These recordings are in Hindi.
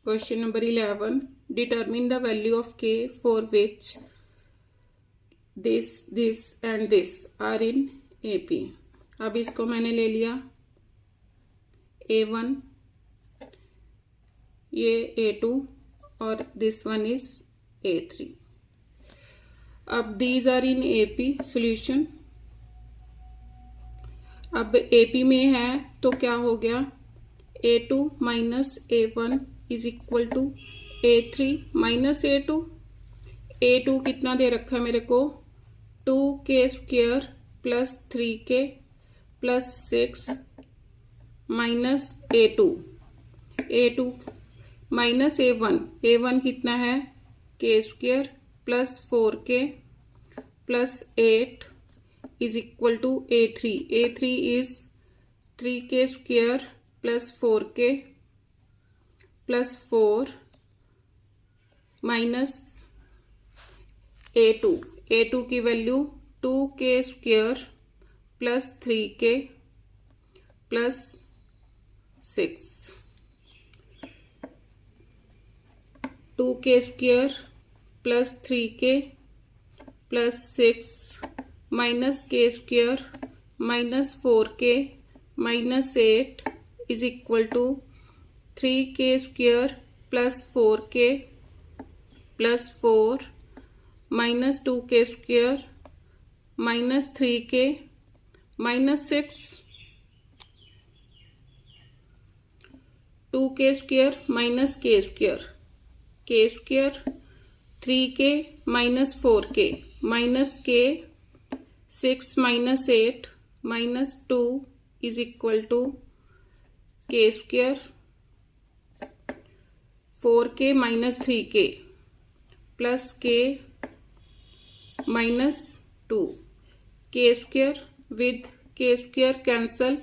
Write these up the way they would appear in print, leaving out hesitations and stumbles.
Question number 11. Determine the value of k for which this and this are in AP. अब इसको मैंने ले लिया A1, ये A2 और this one is A3. अब these are in AP solution. अब AP में है तो क्या हो गया, A2 minus A1 is equal to A3 minus A2. A2 कितना दे रखा है मेरे को, 2k square plus 3k plus 6 minus A2 minus A1 कितना है, k square plus 4k plus 8 is equal to A3 is 3k square plus 4k plus 4 minus A2 की value 2k square plus 3k plus 6, 2k square plus 3k plus 6 minus k square minus 4k minus 8 is equal to 3k square plus 4k plus 4 minus 2k square minus 3k minus 6, 2k square minus k square 3k minus 4k minus k 6 minus 8 minus 2 is equal to k square 4k minus 3k plus k minus 2, k square with k square cancel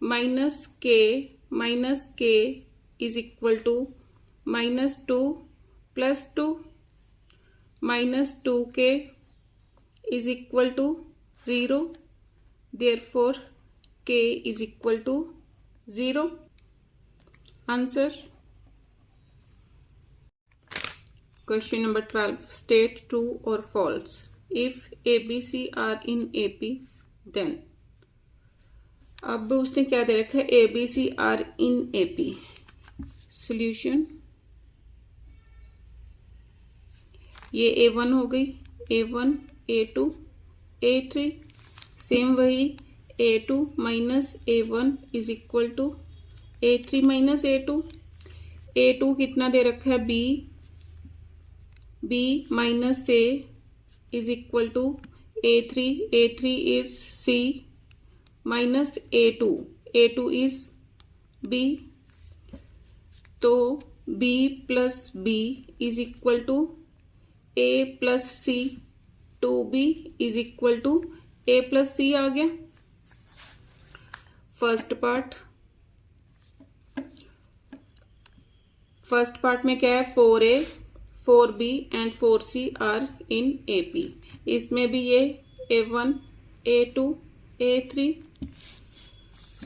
minus k is equal to minus 2 plus 2 minus 2k is equal to 0. Therefore k is equal to 0. Answer. Question number 12. State true or false. If ABC are in AP, then. अब उसने क्या दे रखा है, ABC are in AP. Solution. ये A1 हो गई, A1 A2 A3. सेम वही A2 minus A1 is equal to A3 minus A2 कितना दे रखा है, B minus A is equal to A3 is C minus A2 is B. तो B plus B is equal to A plus C, 2B is equal to A plus C आ गया. फर्स्ट पार्ट में क्या है, 4A 4B and 4C are in AP. इसमें भी ये A1 A2 A3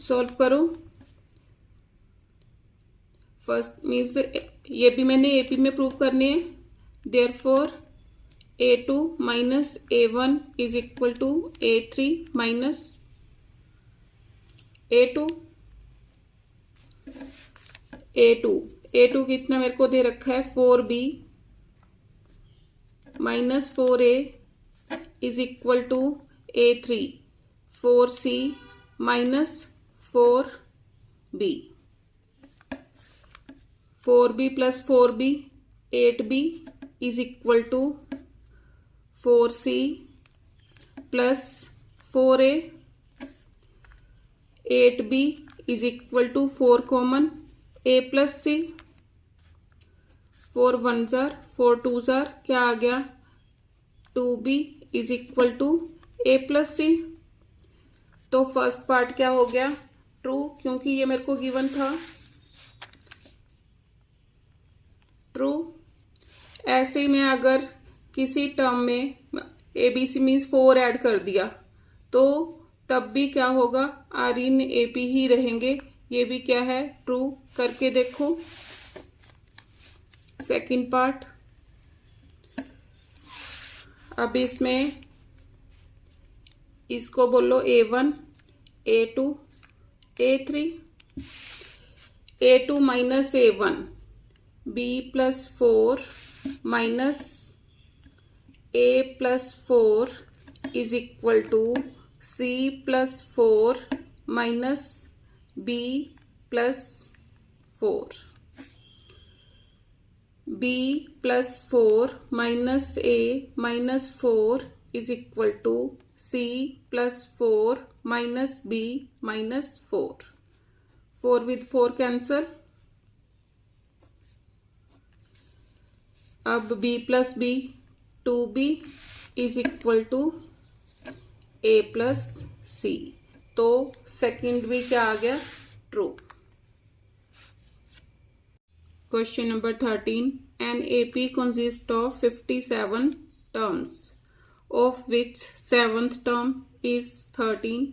सॉल्व करो. फर्स्ट मीन्स ये भी मैंने AP में प्रूव करनी है. Therefore A2 minus A1 is equal to A3 minus A2 कितना मेरे को दे रखा है, 4B minus 4A is equal to A3, 4C minus 4B, 4B plus 4B 8B is equal to 4C plus 4A, 8B is equal to 4 common A plus C, 4 1 जार 4 2 जार क्या आ गया, 2B is equal to A plus C. तो फर्स्ट पार्ट क्या हो गया, ट्रू, क्योंकि ये मेरे को गिवन था. ट्रू. ऐसे ही मैं अगर किसी टर्म में ABC मीन्स 4 ऐड कर दिया तो तब भी क्या होगा, आर इन AP ही रहेंगे. ये भी क्या है, ट्रू. करके देखो. Second part. अब इसमें इसको बोलो A1, A2, A3, A2 minus A1, B plus 4 minus A plus 4 is equal to C plus 4 minus B plus 4। B plus 4 minus A minus 4 is equal to C plus 4 minus B minus 4। 4 with 4 cancel. अब B plus B 2B is equal to A plus C। तो सेकंड भी क्या आ गया? True. Question number 13. An AP consists of 57 terms, of which 7th term is 13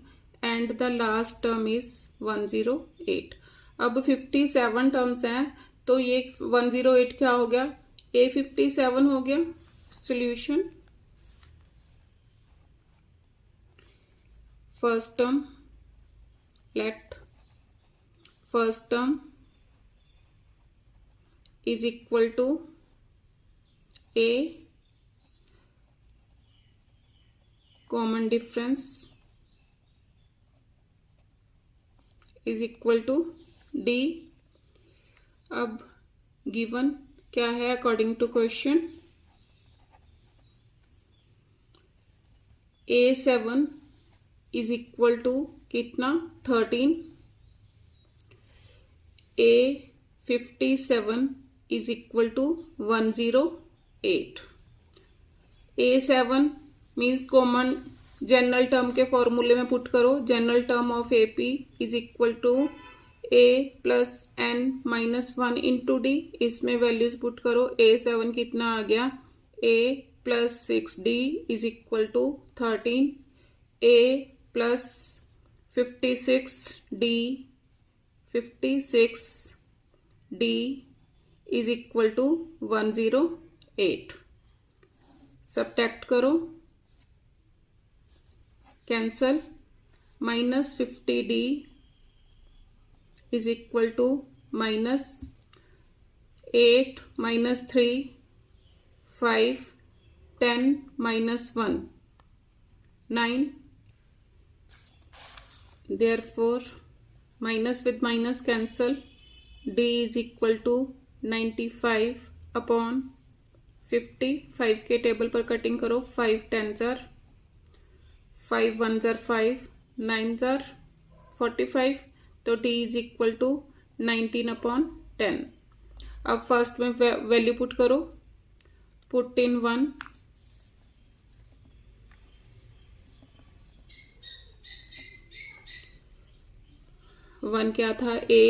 and the last term is 108. अब 57 टर्म्स हैं तो ये 108 क्या हो गया? A57 हो गया। Solution, first term, let first term is equal to A common difference is equal to D। अब गिवन क्या है according to question? A7 is equal to कितना? 13। A57 is equal to 108। A7 means common general term के फॉर्मूले में पुट करो। General term of AP is equal to A plus N minus 1 into D। इसमें वैल्यूज पुट करो। A7 कितना आ गया? A plus 6D is equal to 13। A plus 56D is equal to 108। Subtract करो, cancel. Minus 50D is equal to minus 8 minus 3 5 10 minus 1 9। Therefore minus with minus cancel. D is equal to 95 upon 50। 5 के टेबल पर कटिंग करो। 5 10 जार, 5 1 जार 5, 9 जार 45। तो D is equal to 19 upon 10। अब फर्स्ट में वैल्यू पुट करो। पुट इन 1, वन क्या था? A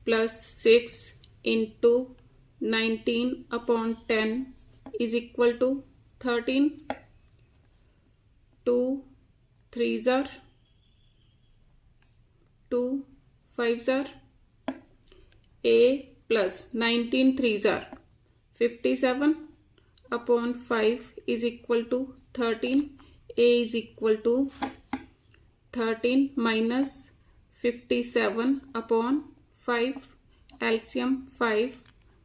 plus 6 into 19 upon 10 is equal to 13। 2 3 जार, 2 5 जार। A प्लस 19 3 जार 57 upon 5 is equal to 13। A is equal to 13 minus 57 upon 5। LCM 5,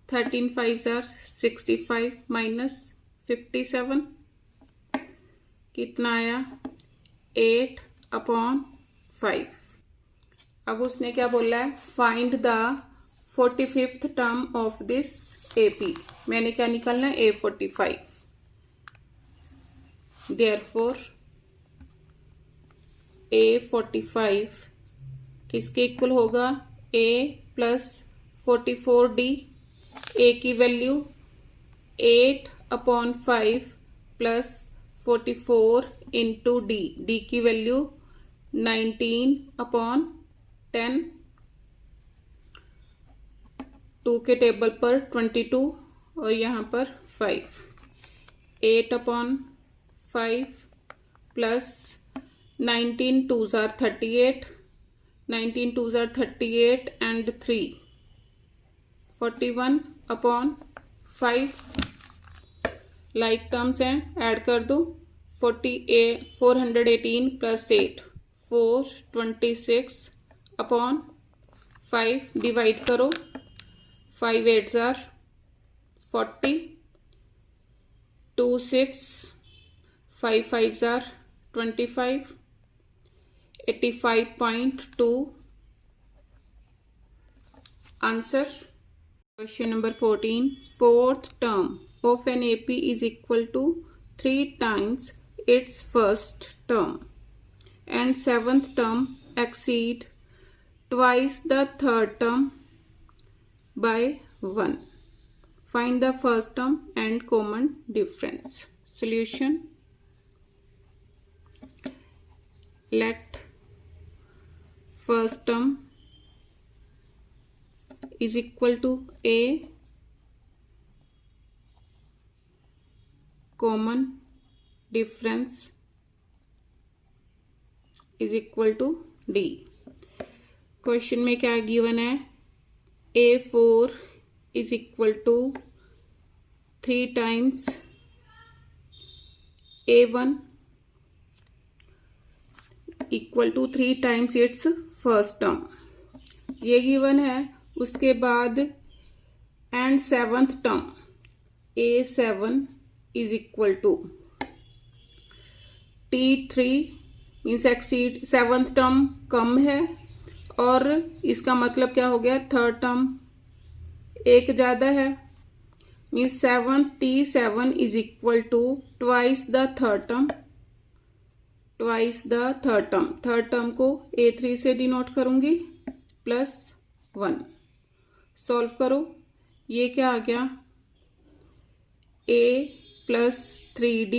13 5 जार 65 माइनस 57 कितना आया? 8 अपॉन 5। अब उसने क्या बोला है? Find the 45th term of this AP। मैंने क्या निकालना है? A45। देयरफॉर A45 किसके इक्वल होगा? A plus 44D। A की value 8 upon 5 plus 44 into D। D की वैल्यू 19 अपॉन 10। 2 के टेबल पर 22 और यहाँ पर 5। 8 upon 5 plus 19 2 jar 38, 19 2 jar 38 and 3 41/5 like terms हैं, ऐड कर दो। 418 + 8 426/5 डिवाइड करो। 5 8s are 40, 2 6, 5 5s are 25, 85.2 answer. Question number 14, fourth term of an AP is equal to 3 times its first term and seventh term exceed twice the third term by 1. Find the first term and common difference. Solution: let first term is equal to A, common difference is equal to D. Question में क्या गिवन है? A4 is equal to 3 times A1 equal to 3 times its first term, ये गिवन है। उसके बाद and seventh term A7 is equal to T3 means exceed, seventh term कम है और इसका मतलब क्या हो गया? थर्ड टर्म एक ज़्यादा है, means T7 is equal to twice the third term, twice the third term. Third term को A3 से डिनोट करूंगी +1। सॉल्व करो, ये क्या आ गया? A + 3D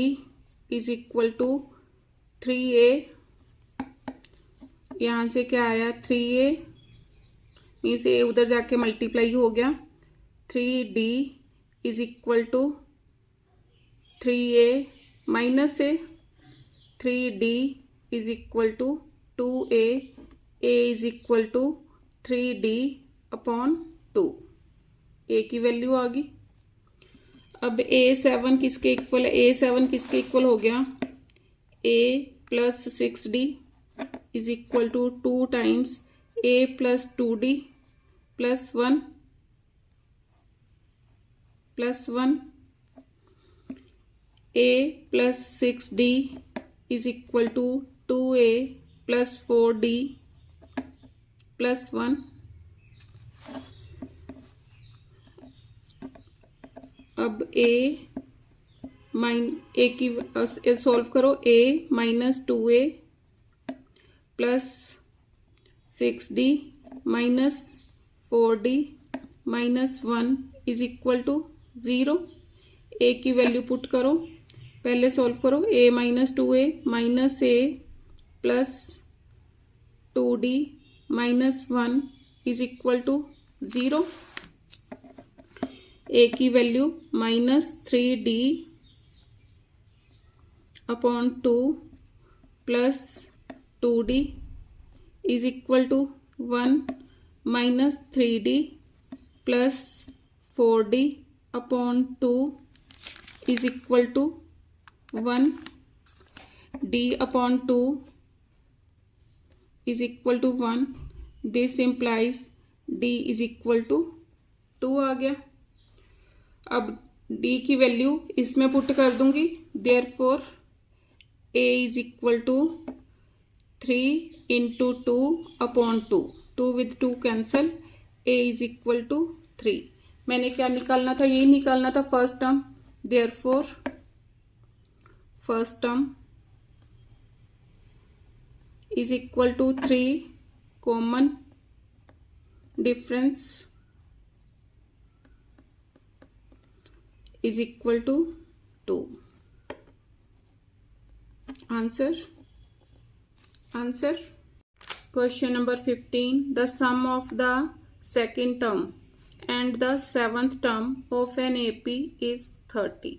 is equal to 3A, यहाँ से क्या आया? 3A मीन्स A उधर जाके मल्टीप्लाई हो गया। 3D is equal to 3A minus A, 3D is equal to 2A, A is equal to 3D/2, A की वैल्यू आ गई। अब A7 किसके इक्वल है? A7 किसके इक्वल हो गया? A + 6D is equal to 2 times A + 2D +1 A + 6D is equal to 2A + 4D +1। अब A की सॉल्व करो। A - 2A + 6D - 4D -1 is equal to 0। A की वैल्यू पुट करो, पहले सॉल्व करो। A - 2A - A + 2D -1 is equal to 0। A की value -3D/2 + 2D is equal to 1 -3D + 4D/2 is equal to 1। D/2 is equal to 1। This implies D is equal to 2 आ गया। अब D की वैल्यू इसमें पुट कर दूंगी, therefore A is equal to 3 × 2/2, 2 with 2 cancel, A is equal to 3। मैंने क्या निकालना था? यही निकालना था first term, therefore first term is equal to 3, common difference is equal to 2। Answer. Question number 15. The sum of the second term and the seventh term of an AP is 30.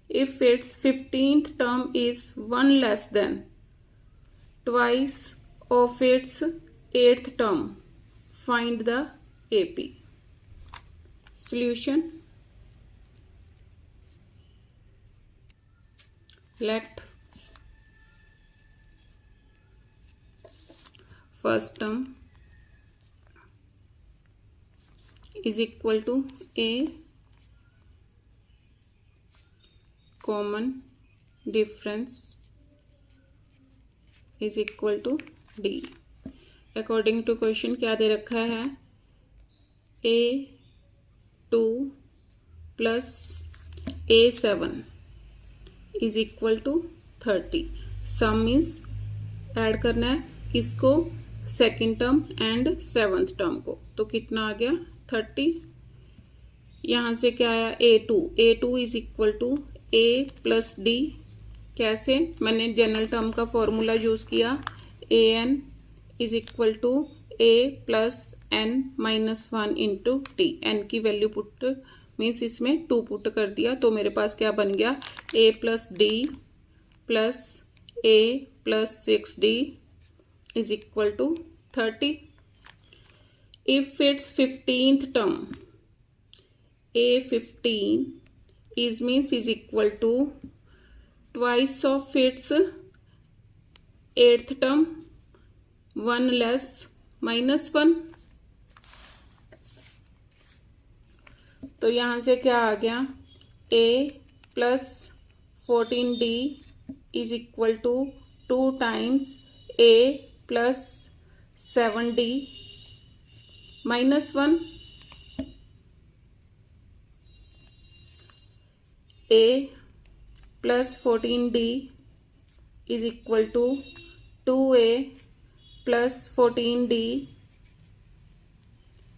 If its 15th term is 1 less than twice of its 8th term, find the AP. solution. Let first term is equal to a common difference is equal to d. According to question क्या दे रखा है, A2 plus A7 is equal to 30. Sum means add करना है किसको, second term and seventh term को. तो कितना आ गया 30. यहाँ से क्या आया A2 is equal to A plus D. कैसे, मैंने जनरल टर्म का फॉर्मूला यूज किया, AN is equal to A plus N minus 1 into D. N की वैल्यू पुट मीन्स इसमें 2 पुट कर दिया, तो मेरे पास क्या बन गया, A plus D plus A plus 6D is equal to 30. If it's 15th term, A15 is means is equal to twice of its 8th term, 1 less minus 1. तो यहां से क्या आ गया, A plus 14D is equal to 2 times A plus 7D minus 1. A plus 14D is equal to 2A plus 14D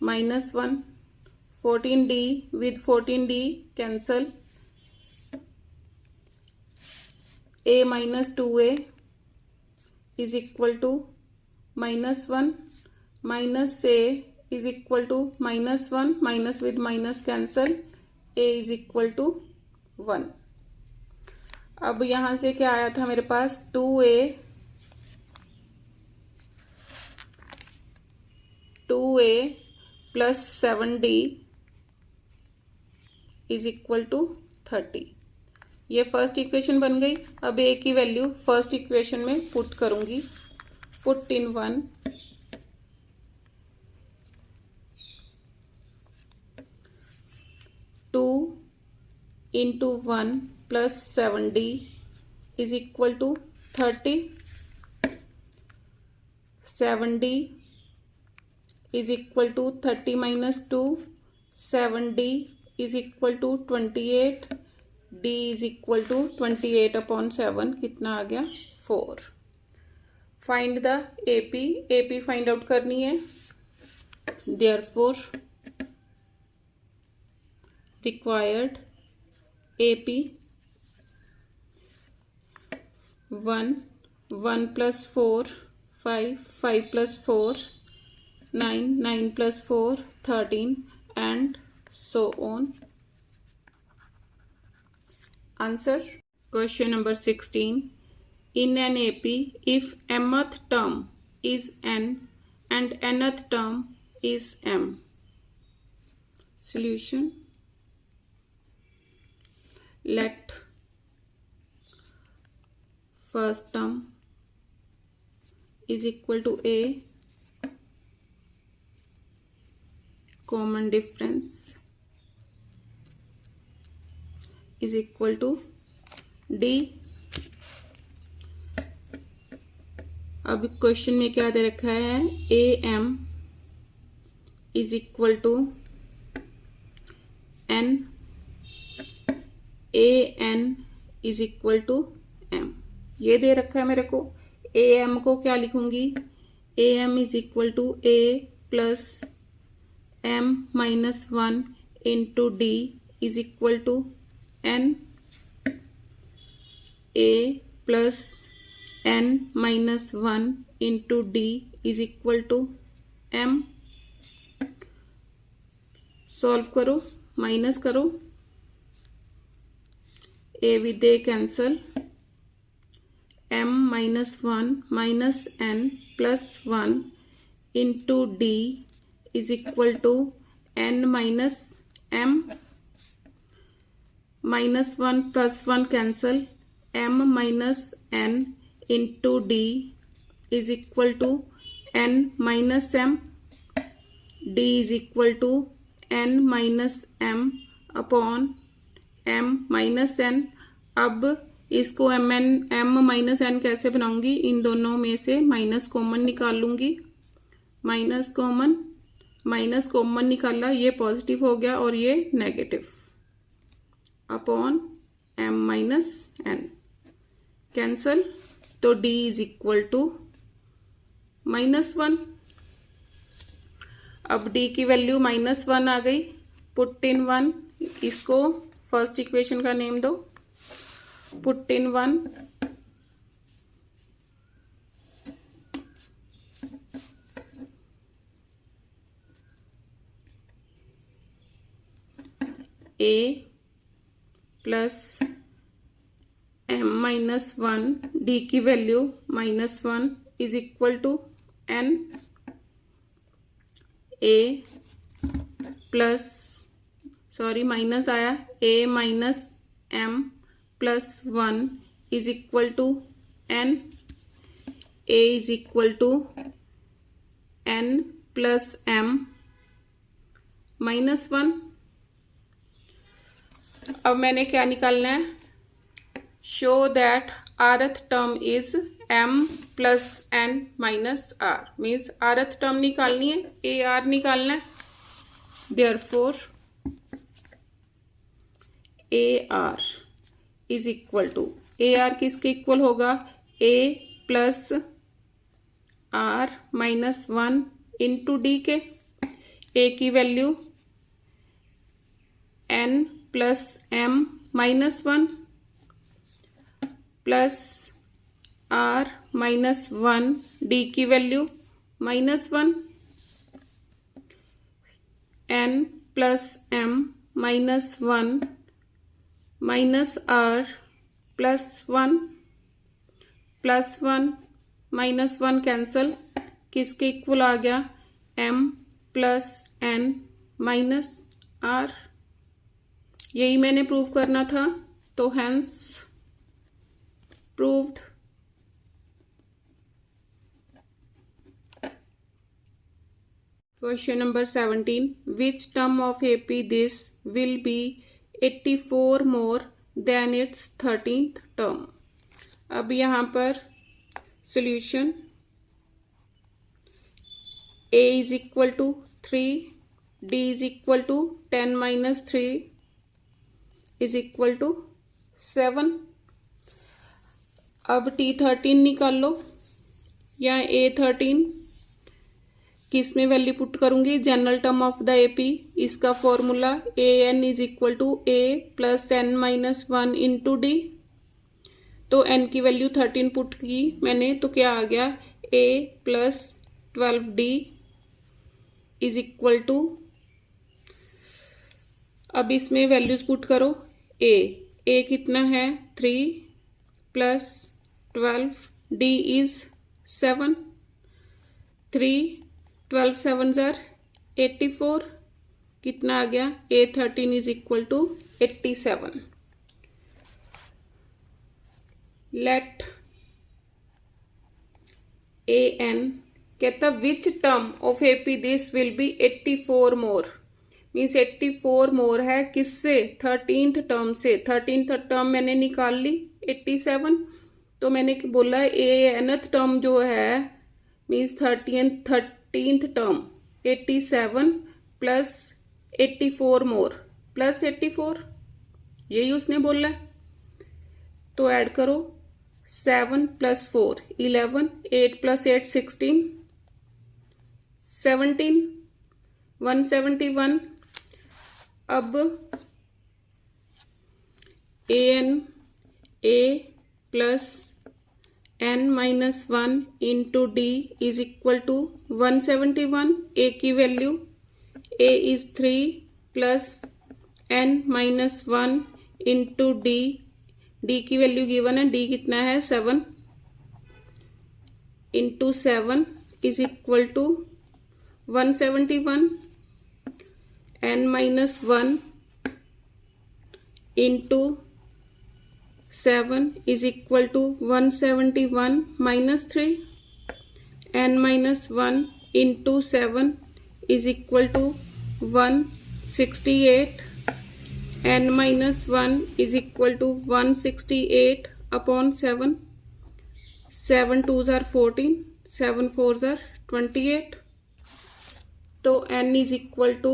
minus 1. 14D with 14D cancel. A minus 2A is equal to minus 1. Minus A is equal to minus 1. Minus with minus cancel. A is equal to 1. अब यहां से क्या आया था मेरे पास, 2A plus 7D is equal to 30. ये फर्स्ट इक्वेशन बन गई. अब A की वैल्यू फर्स्ट इक्वेशन में पुट करूंगी. Put in 1. 2 into 1 plus 7D is equal to 30. 7D is equal to 30 minus 2. 7D is equal to 28. D is equal to 28 upon 7. कितना आ गया 4. Find the AP. AP find out करनी है. Therefore required AP 1 plus 4 5 plus 4 9 plus 4 13 and so on. Answer question number 16. In an AP, if mth term is n and nth term is m. Solution. Let first term is equal to A, common difference is equal to D. अब क्वेश्चन में क्या दे रखा है, AM is equal to N, AN is equal to M. ये दे रखा है मेरे को. AM को क्या लिखूंगी, AM is equal to A plus M minus 1 into D is equal to N. A plus N minus 1 into D is equal to M. Solve करो, माइनस करो. A with A cancel. M minus 1 minus N plus 1 into D is equal to N minus m minus 1 plus 1 cancel, m minus n into d is equal to n minus m, d is equal to n minus m upon m minus n। अब इसको m माइनस n कैसे बनाऊंगी, इन दोनों में से माइनस कॉमन निकाल लूंगी, माइनस कॉमन निकाला, ये पॉजिटिव हो गया और ये negative, upon m minus n cancel, तो d इज इक्वल टू -1। अब d की वैल्यू -1 आ गई, पुट इन 1, इसको फर्स्ट इक्वेशन का नेम दो, put in 1, a plus m minus 1, d की value -1 is equal to n, a plus minus आया, a minus m plus 1 is equal to n, a is equal to n plus m minus 1। अब मैंने क्या निकालना है, show that rth term is m plus n minus r, means rth term निकालनी है, ar निकालना है, therefore ar is equal to, ar किसके इक्वल होगा, a plus r minus 1 into D के, a की value n plus m minus 1 plus r minus 1, d की value -1, n plus m minus 1 minus r plus 1 minus 1 cancel, किसके इक्वल आ गया, m plus n minus r। यही मैंने प्रूव करना था, तो hence proved. Question number 17, which term of AP this will be 84 more than it's 13th term. अब यहाँ पर solution, a is equal to 3, d is equal to 10 minus 3 is equal to 7। अब t13 निकाल लो, या a13 किस में वैल्यू पुट करूंगी, general term of the AP, इसका formula an is equal to a plus n minus 1 into D, तो n की वैल्यू 13 पुट की मैंने, तो क्या आ गया, a plus 12d is equal to, अब इसमें वैल्यूज पुट करो, a कितना है 3 प्लस 12, d इज 7, 3 12 7 जार 84, कितना आ गया, a13 is equal to 87। Let an, कहता which term of AP this will be 84 more, means 84 more है किससे, 13th टर्म से, 13th टर्म मैंने निकाल ली 87, तो मैंने बोला nth टर्म जो है मीन्स 13th टर्म 87 प्लस 84 मोर प्लस 84, यही उसने बोला, तो ऐड करो 7 प्लस 4 11, 8 प्लस 8 16, 17 171। अब an a plus n minus 1 into D is equal to 171, a की value a is 3 plus n minus 1 into D, D की वैल्यू गिवन है, d कितना है 7 into 7 is equal to 171, n minus 1 into 7 is equal to 171 minus 3. N minus 1 into 7 is equal to 168. N minus 1 is equal to 168 upon 7. 7 2s are 14, 7 4s are 28. So n is equal to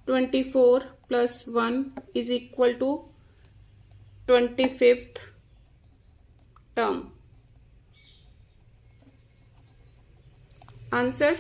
24 plus 1 is equal to 25th term. Answer